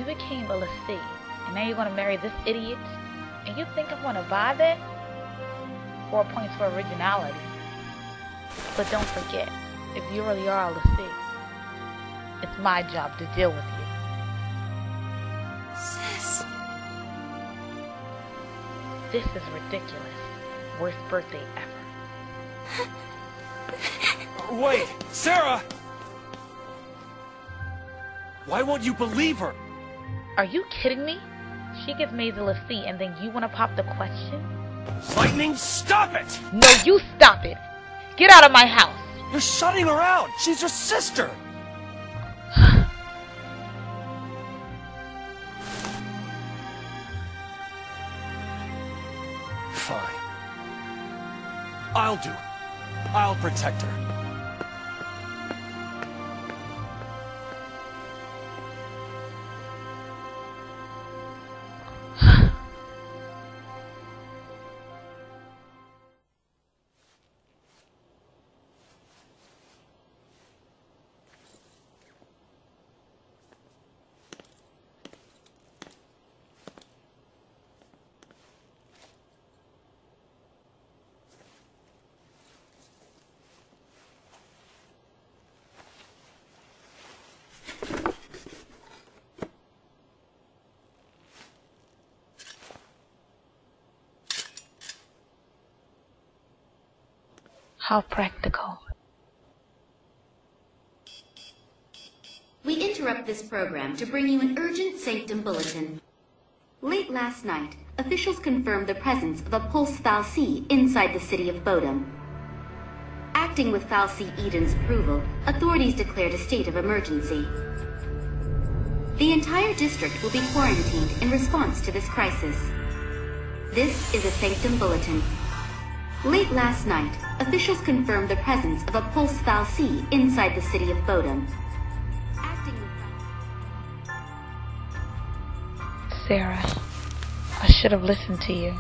became a lassie, and now you're gonna marry this idiot? And you think I'm gonna buy that? 4 points for originality. But don't forget, if you really are a lassie, it's my job to deal with you. Sis. This is ridiculous. Worst birthday ever. Wait, Sarah! Why won't you believe her? Are you kidding me? She gets made the lassie and then you wanna pop the question? Lightning, stop it! No, you stop it! Get out of my house! You're shutting her out! She's your sister! Fine. I'll do it. I'll protect her. How practical. We interrupt this program to bring you an urgent sanctum bulletin. Late last night, officials confirmed the presence of a pulse fal'Cie inside the city of Bodum. Acting with fal'Cie Eden's approval, authorities declared a state of emergency. The entire district will be quarantined in response to this crisis. This is a sanctum bulletin. Late last night, officials confirmed the presence of a pulse fal'Cie inside the city of Bodum. Acting with Sarah, I should have listened to you.